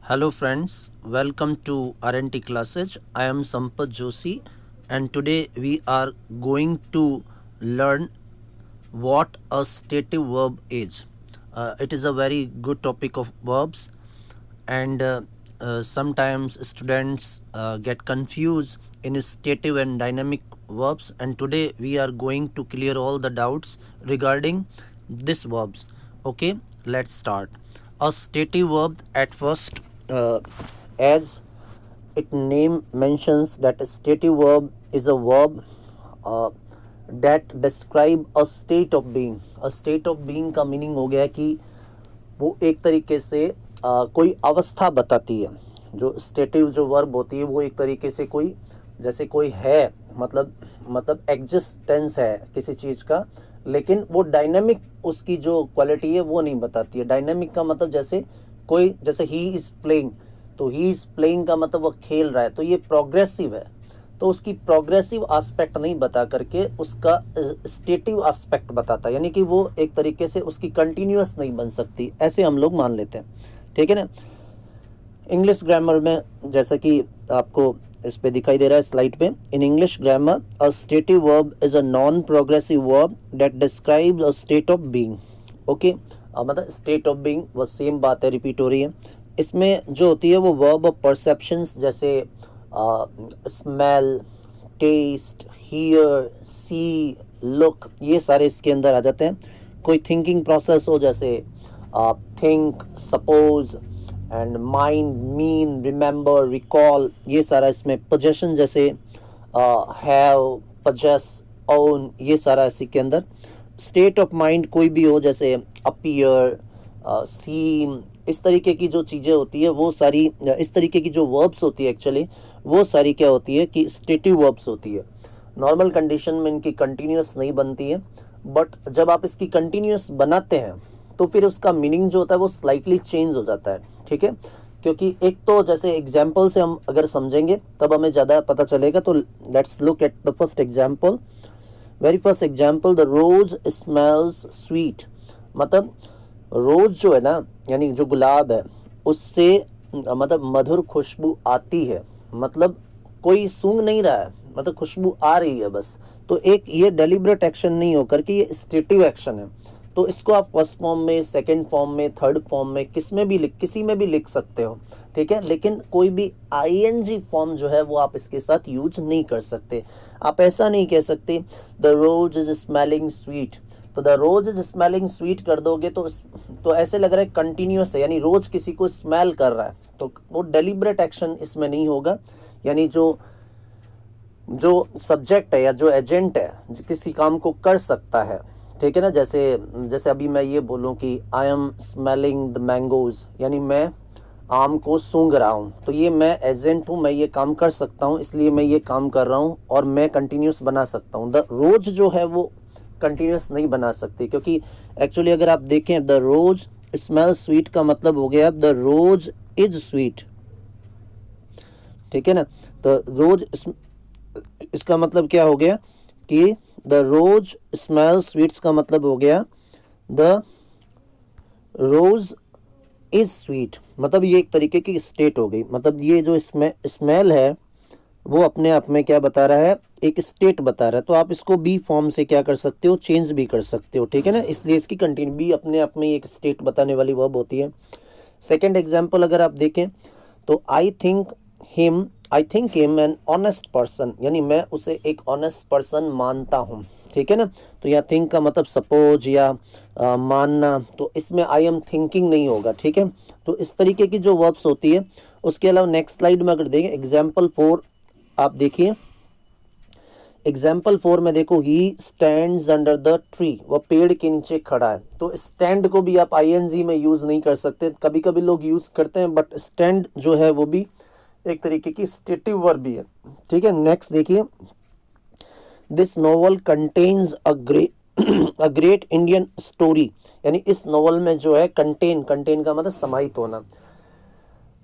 Hello friends, welcome to RNT classes. I am Sampath Joshi and today we are going to learn what a stative verb is. It is a very good topic of verbs and sometimes students get confused in stative and dynamic verbs, and today we are going to clear all the doubts regarding these verbs. Okay, let's start. A stative verb at first, as its name mentions, that a stative verb is a verb that describe a state of being. A state of being का meaning हो गया कि वो एक तरीके से कोई अवस्था बताती है. जो स्टेटिव जो वर्ब होती है वो एक तरीके से कोई, जैसे कोई है, मतलब एग्जिस्टेंस है किसी चीज़ का, लेकिन वो डायनेमिक उसकी जो क्वालिटी है वो नहीं बताती है. डायनेमिक का मतलब जैसे कोई, जैसे ही इज़ प्लेइंग, तो ही इज़ प्लेइंग का मतलब वो खेल रहा है, तो ये प्रोग्रेसिव है, तो उसकी प्रोग्रेसिव एस्पेक्ट नहीं बता करके उसका स्टेटिव एस्पेक्ट बताता है, यानी कि वो एक तरीके से उसकी कंटिन्यूअस नहीं बन सकती, ऐसे हम लोग मान लेते हैं. ठीक है ना. इंग्लिश ग्रामर में जैसा कि आपको इस पे दिखाई दे रहा है स्लाइड पे, in English grammar a stative verb is a non progressive verb that describes a state of being. Okay, मतलब स्टेट ऑफ बीइंग वो सेम बात है, रिपीट हो रही है. इसमें जो होती है वो वर्ब ऑफ परसेप्शंस, जैसे smell, taste, hear, see, look, ये सारे इसके अंदर आ जाते हैं. कोई थिंकिंग प्रोसेस हो, जैसे think, suppose, and mind, mean, remember, recall, ये सारा इसमें. पोजेशन जैसे हैव, पजेस, ओन, ये सारा इसी के अंदर. स्टेट ऑफ माइंड कोई भी हो, जैसे अपीयर, सीम, इस तरीके की जो चीज़ें होती है वो सारी, इस तरीके की जो वर्ब्स होती है एक्चुअली वो सारी क्या होती है कि स्टेटिव वर्ब्स होती है. नॉर्मल कंडीशन में इनकी कंटिन्यूअस नहीं बनती है, बट जब आप इसकी कंटिन्यूअस बनाते हैं तो फिर उसका मीनिंग जो होता है वो स्लाइटली चेंज हो जाता है. ठीक है, क्योंकि एक तो जैसे एग्जाम्पल से हम अगर समझेंगे तब हमें ज़्यादा पता चलेगा. तो let's look at the first example. Very first example, the rose smells sweet. मतलब रोज जो है ना, यानी जो गुलाब है, उससे मतलब मधुर खुशबू आती है, मतलब कोई सूंघ नहीं रहा है, मतलब खुशबू आ रही है बस. तो एक ये डेलिब्रेट एक्शन नहीं होकर कि ये स्टेटिव एक्शन है. तो इसको आप फर्स्ट फॉर्म में, सेकंड फॉर्म में, थर्ड फॉर्म में, किसी में भी लिख सकते हो. ठीक है, लेकिन कोई भी आईएनजी फॉर्म जो है वो आप इसके साथ यूज नहीं कर सकते. आप ऐसा नहीं कह सकते the rose is smelling sweet, तो the rose is smelling sweet कर दोगे तो ऐसे लग रहा है कंटिन्यूअस है, यानी रोज किसी को स्मेल कर रहा है, तो वो डेलिब्रेट एक्शन इसमें नहीं होगा. यानी जो सब्जेक्ट है या जो एजेंट है जो किसी काम को कर सकता है. ठीक है ना. जैसे अभी मैं ये बोलूँ कि I M smelling the mangoes, यानी मैं आम को सूंघ रहा हूँ, तो ये मैं एजेंट हूँ, मैं ये काम कर सकता हूँ, इसलिए मैं ये काम कर रहा हूँ और मैं कंटिन्यूस बना सकता हूँ. द रोज जो है वो कंटिन्यूस नहीं बना सकती, क्योंकि एक्चुअली अगर आप देखें द रोज स्मेल स्वीट का मतलब हो गया द रोज इज स्वीट. ठीक है ना. तो रोज इसका मतलब क्या हो गया कि द रोज स्मेल स्वीट्स का मतलब हो गया द रोज इज स्वीट. मतलब ये एक तरीके की स्टेट हो गई. मतलब ये जो स्मेल है वो अपने आप में क्या बता रहा है, एक स्टेट बता रहा है. तो आप इसको बी फॉर्म से क्या कर सकते हो, चेंज भी कर सकते हो. ठीक है ना. इसलिए इसकी कंटिन्यू बी अपने आप में एक स्टेट बताने वाली वर्ब होती है. सेकंड एग्जांपल अगर आप देखें तो I think him an honest person, यानी मैं उसे एक ऑनेस्ट पर्सन मानता हूँ. ठीक है ना. तो यहाँ थिंक का मतलब सपोज या मानना, तो इसमें आई एम थिंकिंग नहीं होगा. ठीक है. तो इस तरीके की जो वर्ब्स होती है. उसके अलावा नेक्स्ट स्लाइड में अगर देखें एग्जाम्पल 4, आप देखिए एग्जाम्पल 4 में देखो, he stands under the tree, वह पेड़ के नीचे खड़ा है. तो स्टैंड को भी आप आईएनजी में यूज नहीं कर सकते, कभी कभी लोग यूज करते हैं, बट स्टैंड जो है वो भी एक तरीके की स्टेटिव वर्ब भी है. ठीक है. नेक्स्ट देखिए, this novel contains a great Indian story, यानी इस नोवेल में जो है कंटेन का मतलब समाहित होना,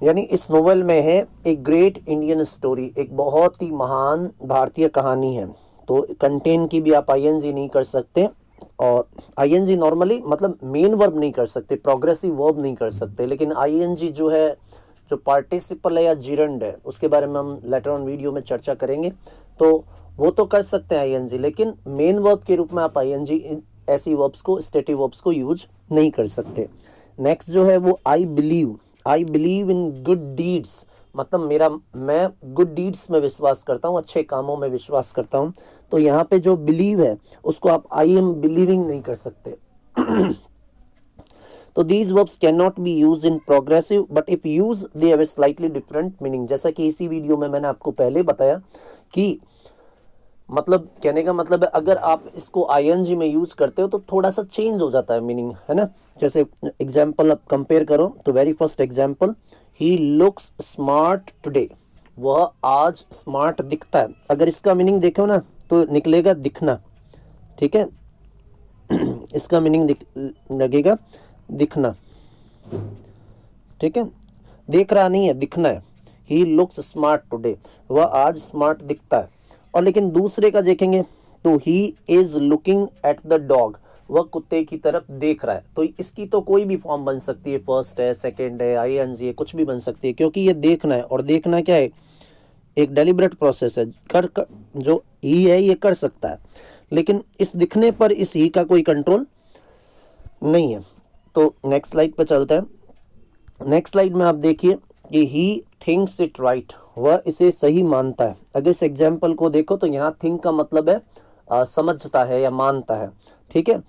यानी इस नोवेल में है एक ग्रेट इंडियन स्टोरी, एक बहुत ही महान भारतीय कहानी है. तो कंटेन की भी आप आईएनजी नहीं कर सकते, और आईएनजी नॉर्मली मतलब मेन वर्ब नहीं कर सकते, प्रोग्रेसिव वर्ब नहीं कर सकते, लेकिन आईएनजी जो है जो पार्टिसिपल है या जिरंड है उसके बारे में हम लेटर ऑन वीडियो में चर्चा करेंगे। तो वो तो कर सकते हैं आईएनजी, लेकिन मेन वर्ब के रूप में आप आईएनजी ऐसी वर्ब्स को, स्टेटिव वर्ब्स को यूज नहीं कर सकते। नेक्स्ट जो है वो I believe in good deeds, मतलब मैं गुड डीड्स में विश्वास करता हूँ, अच्छे कामों में विश्वास करता हूँ। तो यहाँ पे जो बिलीव है उसको आप आई एम बिलीविंग नहीं कर सकते। तो these verbs cannot be used in progressive, but if used they have a slightly different meaning। जैसा कि इसी वीडियो में मैंने आपको पहले बताया कि मतलब कहने का मतलब है अगर आप इसको आईएनजी में यूज करते हो तो थोड़ा सा चेंज हो जाता है मीनिंग, है ना। जैसे एग्जाम्पल आप कंपेयर करो तो very first example, he looks smart today, वह आज स्मार्ट दिखता है। अगर इसका मीनिंग देखो ना तो निकलेगा दिखना, ठीक है। इसका मीनिंग लगेगा दिखना, ठीक है। देख रहा नहीं है, दिखना है। ही लुक्स स्मार्ट टुडे, वह आज स्मार्ट दिखता है। और लेकिन दूसरे का देखेंगे तो he is looking at the dog, वह कुत्ते की तरफ देख रहा है। तो इसकी तो कोई भी फॉर्म बन सकती है, फर्स्ट है, सेकंड है, आईएनजी है, कुछ भी बन सकती है, क्योंकि ये देखना है। और देखना क्या है, एक डेलिब्रेट प्रोसेस है। जो ही है ये कर सकता है, लेकिन इस दिखने पर इस ही का कोई कंट्रोल नहीं है। तो नेक्स्ट स्लाइड पे चलते हैं। नेक्स्ट स्लाइड में आप देखिए कि ही थिंक्स इट राइट, वह इसे सही मानता है। अगर इस एग्जाम्पल को देखो तो यहाँ थिंक का मतलब है समझता है या मानता है, ठीक है।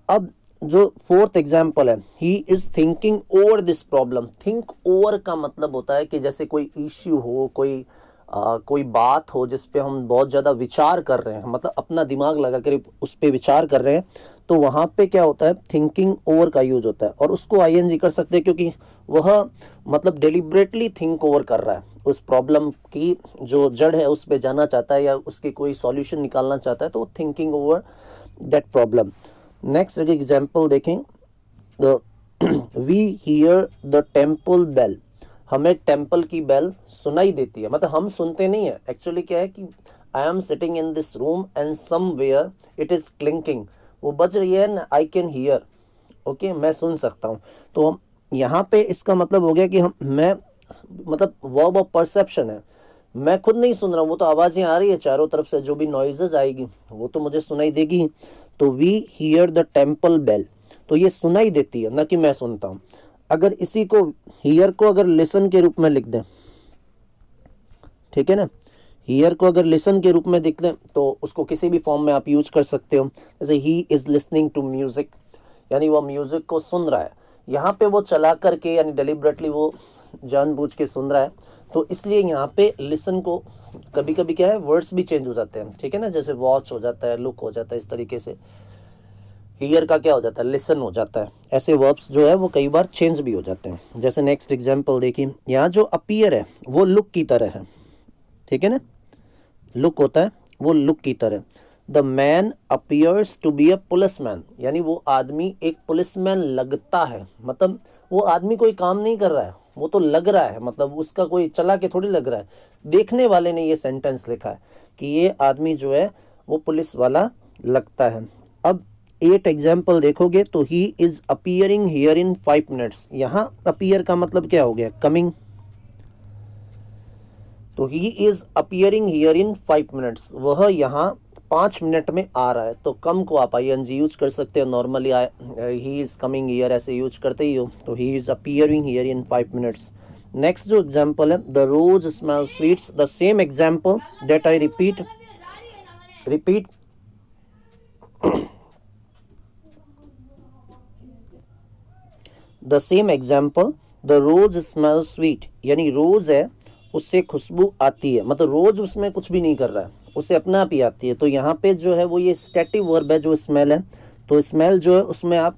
अब जो फोर्थ एग्जाम्पल है, he is thinking over this problem. Think over का मतलब होता है कि जैसे कोई इश्यू हो, कोई बात हो जिस पे हम बहुत ज़्यादा विचार कर रहे हैं, मतलब अपना दिमाग लगा कर उस पर विचार कर रहे हैं, तो वहाँ पे क्या होता है, थिंकिंग ओवर का यूज होता है। और उसको आईएनजी कर सकते हैं क्योंकि वह मतलब डेलिब्रेटली थिंक ओवर कर रहा है, उस प्रॉब्लम की जो जड़ है उस पे जाना चाहता है या उसके कोई सॉल्यूशन निकालना चाहता है, तो thinking over that problem. Next example देखें, we hear the temple bell, हमें टेम्पल की बेल सुनाई देती है। मतलब हम सुनते नहीं है, एक्चुअली क्या है कि I am sitting in this room and somewhere it is clinking, वो बज रही है ना, आई कैन हियर, ओके, मैं सुन सकता हूँ। तो हम यहाँ पे इसका मतलब हो गया कि मैं मतलब वर्ब ऑफ परसेप्शन है, मैं खुद नहीं सुन रहा हूँ, वो तो आवाज़ें आ रही है चारों तरफ से, जो भी नॉइजेज आएगी वो तो मुझे सुनाई देगी। तो we hear the temple bell, तो ये सुनाई देती है, ना कि मैं सुनता हूँ। अगर इसी को हियर को अगर लिसन के रूप में लिख दें, ठीक है ना, हियर को अगर लिसन के रूप में लिख दें तो उसको किसी भी फॉर्म में आप यूज कर सकते हो। जैसे he is listening to music, यानी वो म्यूजिक को सुन रहा है। यहाँ पे वो चला करके यानी डेलिबरेटली वो जानबूझ के सुन रहा है, तो इसलिए यहाँ पे लिसन को कभी कभी क्या है, वर्ड्स भी चेंज हो जाते हैं, ठीक है ना। जैसे वॉच हो जाता है, लुक हो जाता है, इस तरीके से हियर का क्या हो जाता है, लिसन हो जाता है। ऐसे वर्ब्स जो है वो कई बार चेंज भी हो जाते हैं। जैसे नेक्स्ट एग्जाम्पल देखिए, यहाँ जो अपीयर है वो लुक की तरह है, ठीक है ना, लुक होता है वो लुक की तरह। The man appears to be a policeman, यानी वो आदमी एक पुलिसमैन लगता है, मतलब वो आदमी कोई काम नहीं कर रहा है, वो तो लग रहा है, मतलब उसका कोई चला के थोड़ी लग रहा है। देखने वाले ने ये सेंटेंस लिखा है कि ये आदमी जो है वो पुलिस वाला लगता है। अब 8 एग्जाम्पल देखोगे तो he is appearing here in 5 minutes, यहाँ अपीयर का मतलब क्या हो गया, कमिंग। तो he is appearing here in 5 minutes, वह यहाँ 5 मिनट में आ रहा है। तो कम को आप आईएनजी यूज कर सकते हो, normally he is coming here ऐसे यूज करते ही हो। तो he is appearing here in 5 minutes. Next जो एग्जाम्पल है, the rose smell sweets, the same example that I repeat the same example, the rose smell sweet, यानी rose है उससे खुशबू आती है, मतलब रोज उसमें कुछ भी नहीं कर रहा है, उसे अपना आप ही आती है। तो यहाँ पे जो है वो ये स्टैटिक वर्ब है जो स्मेल है। तो स्मेल जो है उसमें आप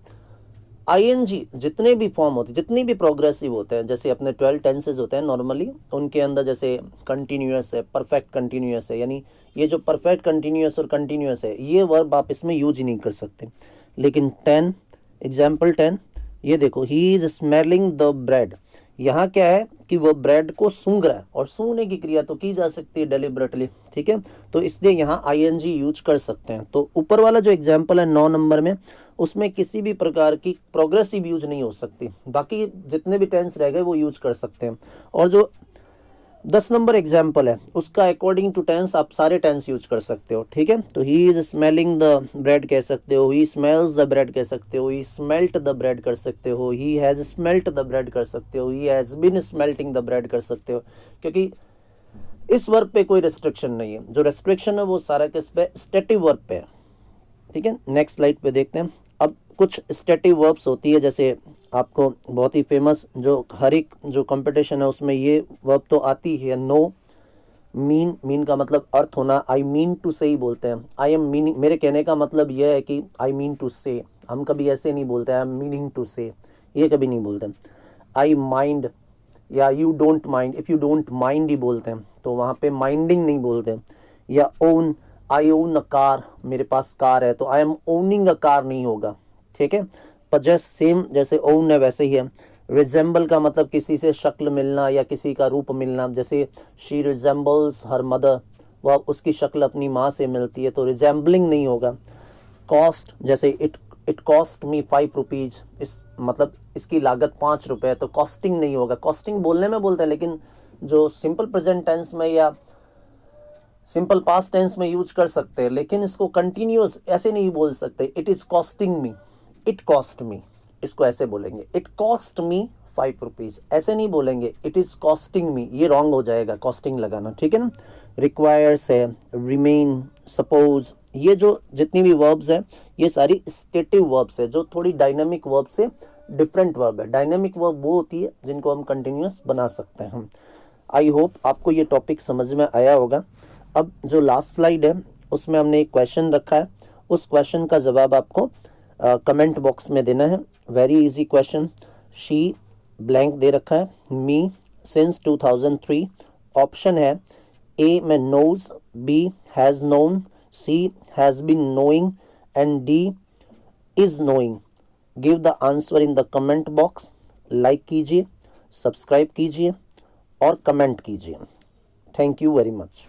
आईएनजी जितने भी फॉर्म होते हैं, जितनी भी प्रोग्रेसिव होते हैं, जैसे अपने 12 टेंसेज होते हैं नॉर्मली, उनके अंदर जैसे कंटिन्यूअस है, परफेक्ट कंटिन्यूअस है, यानी ये जो परफेक्ट कंटिन्यूअस और कंटिन्यूअस है ये वर्ब आप इसमें यूज ही नहीं कर सकते। लेकिन 10 एग्जाम्पल 10 ये देखो, he is smelling the bread, यहाँ क्या है कि वो ब्रेड को सूंघ रहा है, और सूंघने की क्रिया तो की जा सकती है डेलिबरेटली, ठीक है। तो इसलिए यहाँ आईएनजी यूज कर सकते हैं। तो ऊपर वाला जो एग्जाम्पल है 9 नंबर में, उसमें किसी भी प्रकार की प्रोग्रेसिव यूज नहीं हो सकती, बाकी जितने भी टेंस रह गए वो यूज कर सकते हैं। और जो 10 नंबर एग्जाम्पल है उसका अकॉर्डिंग टू टेंस आप सारे टेंस यूज कर सकते हो, ठीक है। तो he is smelling the bread कह सकते हो, ही स्मेल्स द ब्रेड कह सकते हो, ही स्मेल्ट द ब्रेड कर सकते हो, he has smelt the bread कर सकते हो, he has been smelting the bread कर सकते हो, क्योंकि इस वर्ब पे कोई रेस्ट्रिक्शन नहीं है। जो रेस्ट्रिक्शन है वो सारा किस पे, स्टेटिव वर्ब पे है, ठीक है। नेक्स्ट स्लाइड पे देखते हैं। अब कुछ स्टेटिव वर्ब्स होती है, जैसे आपको बहुत ही फेमस जो हर एक जो कंपटीशन है उसमें ये वर्ब तो आती है, नो, मीन, मीन का मतलब अर्थ होना, आई मीन टू से ही बोलते हैं, आई एम मीनिंग, मेरे कहने का मतलब यह है कि आई मीन टू से, हम कभी ऐसे नहीं बोलते आई एम मीनिंग टू से, ये कभी नहीं बोलते। आई माइंड या you don't mind, if you don't mind ही बोलते हैं, तो वहाँ पे माइंडिंग नहीं बोलते। या own, I own a car, मेरे पास कार है, तो I am owning a car नहीं होगा, ठीक है। पजेस सेम जैसे ओन है वैसे ही है। रिजेंबल का मतलब किसी से शक्ल मिलना या किसी का रूप मिलना, जैसे शी रिजेंबल्स हर मदर, वह उसकी शक्ल अपनी माँ से मिलती है, तो रिजेंबलिंग नहीं होगा। कॉस्ट, जैसे इट कॉस्ट मी 5 रुपीज, इस मतलब इसकी लागत 5 रुपये, तो कॉस्टिंग नहीं होगा। कॉस्टिंग बोलने में बोलते हैं, लेकिन जो सिंपल प्रेजेंट टेंस में या सिंपल पास्ट टेंस में यूज कर सकते हैं, लेकिन इसको कंटिन्यूअस ऐसे नहीं बोल सकते। It is costing me, it cost me, इसको ऐसे बोलेंगे, इट कॉस्ट मी 5 रुपीज, ऐसे नहीं बोलेंगे इट इज कॉस्टिंग मी, ये रॉन्ग हो जाएगा कॉस्टिंग लगाना, ठीक है ना। रिक्वायर्स है, रिमेन, सपोज, ये जो जितनी भी वर्ब्स है ये सारी स्टेटिव वर्ब्स है, जो थोड़ी डायनेमिक वर्ब से डिफरेंट वर्ब है। डायनेमिक वर्ब वो होती है जिनको हम कंटिन्यूअस बना सकते हैं। आई होप आपको ये टॉपिक समझ में आया होगा। अब जो लास्ट स्लाइड है उसमें हमने एक क्वेश्चन रखा है, उस क्वेश्चन का जवाब आपको कमेंट बॉक्स में देना है। Very easy question. She blank दे रखा है, मी सिंस 2003, ऑप्शन है ए में knows, B has known, C has been knowing and D is knowing. Give the answer in the comment box. Like कीजिए, subscribe कीजिए और कमेंट कीजिए। Thank you very much.